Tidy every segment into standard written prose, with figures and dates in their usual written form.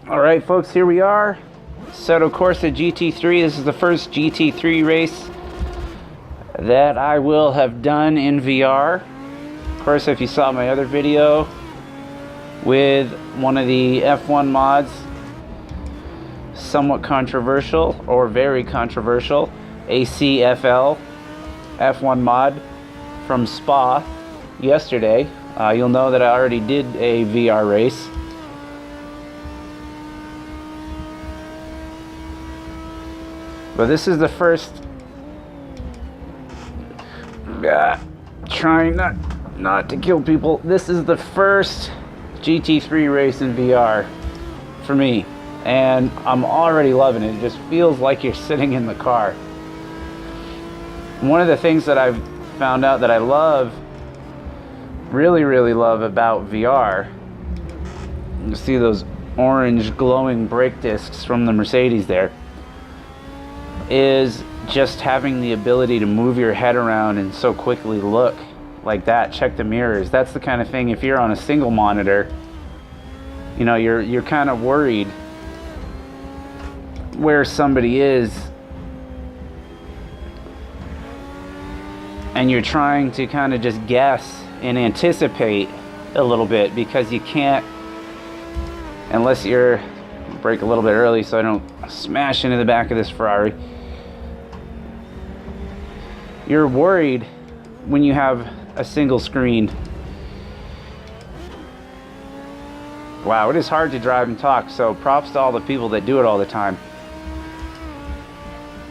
Alright folks, here we are. Assettocorsa GT3. This is the first GT3 race that I will have done in VR. Of course, if you saw my other video with one of the F1 mods, somewhat controversial or very controversial, ACFL F1 mod from Spa yesterday, you'll know that I already did a VR race. But this is the first, trying not to kill people. This is the first GT3 race in VR for me, and I'm already loving it. It just feels like you're sitting in the car. One of the things that I've found out that I love, really love about VR, you see those orange glowing brake discs from the Mercedes there, is just having the ability to move your head around and so quickly look like that. Check the mirrors. That's the kind of thing, if you're on a single monitor, you know, you're kind of worried where somebody is, and you're trying to kind of just guess and anticipate a little bit, because you can't, unless you're brake a little bit early so I don't smash into the back of this Ferrari. You're worried when you have a single screen. Wow, it is hard to drive and talk, so props to all the people that do it all the time.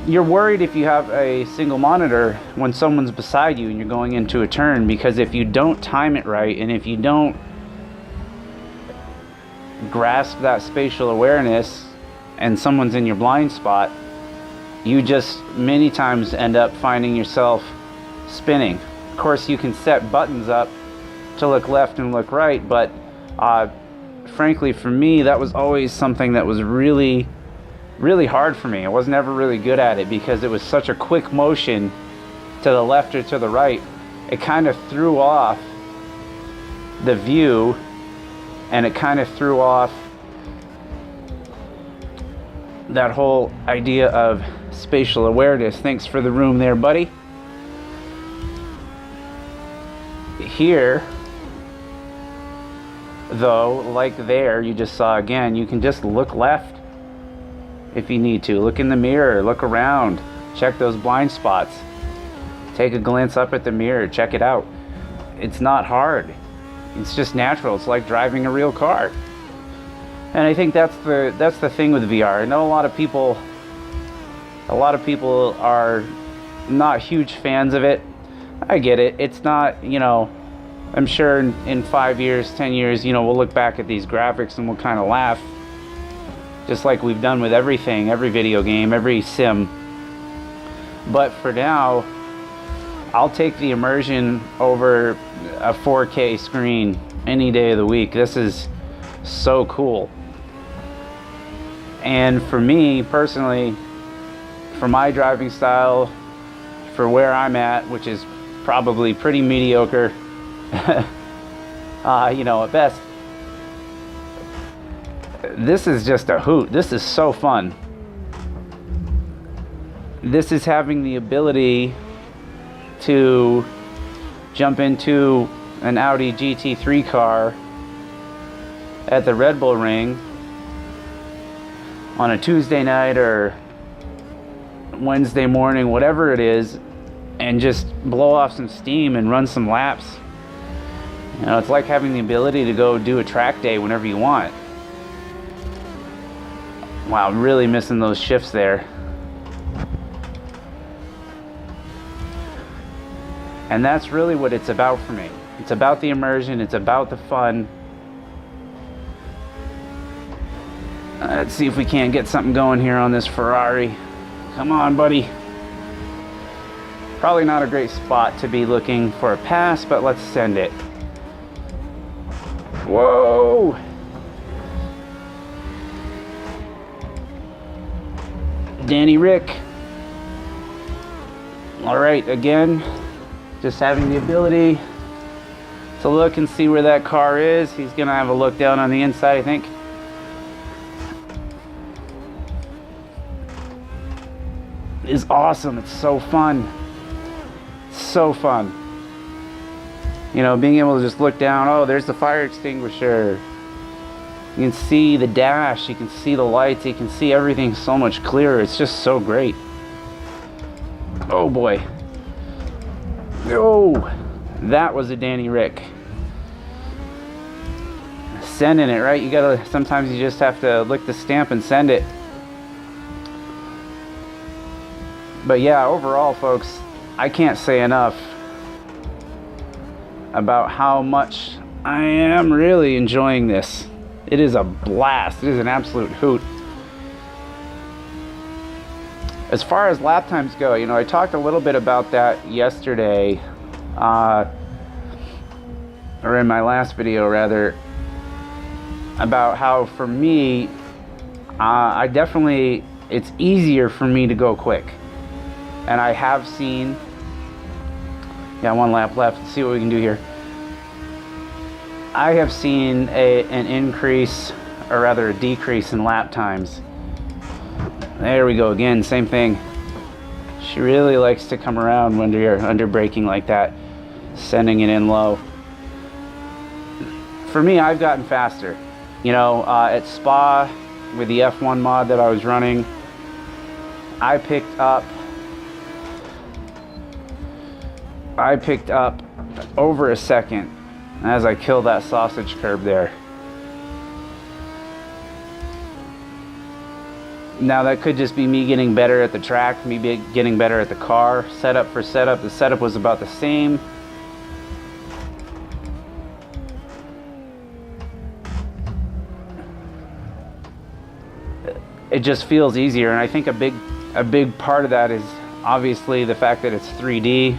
You're worried if you have a single monitor when someone's beside you and you're going into a turn, because if you don't time it right, and if you don't grasp that spatial awareness and someone's in your blind spot, you just many times end up finding yourself spinning. Of course, you can set buttons up to look left and look right, but frankly for me, that was always something that was really hard for me. I was never really good at it, because it was such a quick motion to the left or to the right. It kind of threw off the view, and it kind of threw off that whole idea of spatial awareness. Thanks for the room there, buddy. Here, though, like there, you just saw again, you can just look left if you need to. Look in the mirror, look around, check those blind spots, take a glance up at the mirror, check it out. It's not hard. It's just natural. It's like driving a real car. And I think that's the thing with VR. I know a lot of people are not huge fans of it. I get it. It's not, you know, I'm sure in 5 years, 10 years, you know, we'll look back at these graphics and we'll kind of laugh, just like we've done with everything, every video game, every sim. But for now, I'll take the immersion over a 4K screen any day of the week. This is so cool. And for me personally, for my driving style, for where I'm at, which is probably pretty mediocre, you know, at best, this is just a hoot. This is so fun. This is having the ability to jump into an Audi GT3 car at the Redbullring on a Tuesday night or Wednesday morning, whatever it is, and just blow off some steam and run some laps. You know, it's like having the ability to go do a track day whenever you want. Wow, really missing those shifts there. And that's really what it's about for me. It's about the immersion, it's about the fun. Let's see if we can't get something going here on this Ferrari. Come on, buddy. Probably not a great spot to be looking for a pass, but let's send it. Whoa! Danny Rick. All right, again, just having the ability to look and see where that car is. He's gonna have a look down on the inside, I think. is awesome. It's so fun. So fun. You know, being able to just look down, oh, there's the fire extinguisher. You can see the dash, you can see the lights, you can see everything so much clearer. It's just so great. Oh boy. Oh, that was a Danny Rick. Sending it, right? You gotta, sometimes you just have to lick the stamp and send it. But yeah, overall, folks, I can't say enough about how much I am really enjoying this. It is a blast. It is an absolute hoot. As far as lap times go, you know, I talked a little bit about that yesterday, or in my last video rather, about how for me, I definitely, it's easier for me to go quick. And I have seen, yeah, 1 lap left. Let's see what we can do here. I have seen an increase, or rather a decrease in lap times. There we go again, same thing. She really likes to come around when you're under braking like that, sending it in low. For me, I've gotten faster. You know, at Spa, with the F1 mod that I was running, I picked up over a second as I killed that sausage curb there. Now that could just be me getting better at the track, me getting better at the car. Setup for setup, the setup was about the same. It just feels easier, and I think a big part of that is obviously the fact that it's 3D.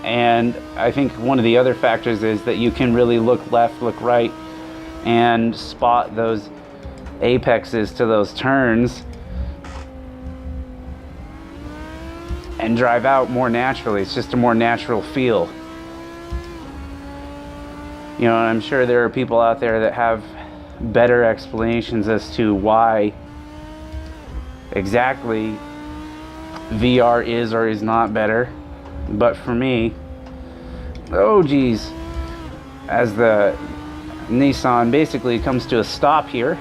And I think one of the other factors is that you can really look left, look right, and spot those apexes to those turns and drive out more naturally. It's just a more natural feel. You know, and I'm sure there are people out there that have better explanations as to why exactly VR is or is not better. But for me, oh geez, as the Nissan basically comes to a stop here,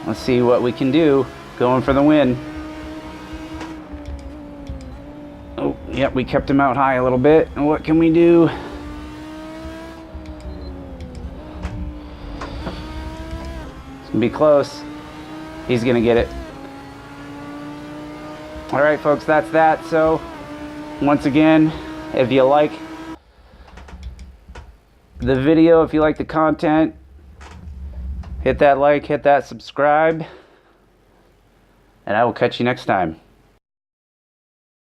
let's see what we can do. Going for the win. Oh, yep, we kept him out high a little bit. And what can we do? It's gonna be close. He's gonna get it. All right, folks, that's that. So once again, if you like the video, if you like the content, hit that like, hit that subscribe, and I will catch you next time.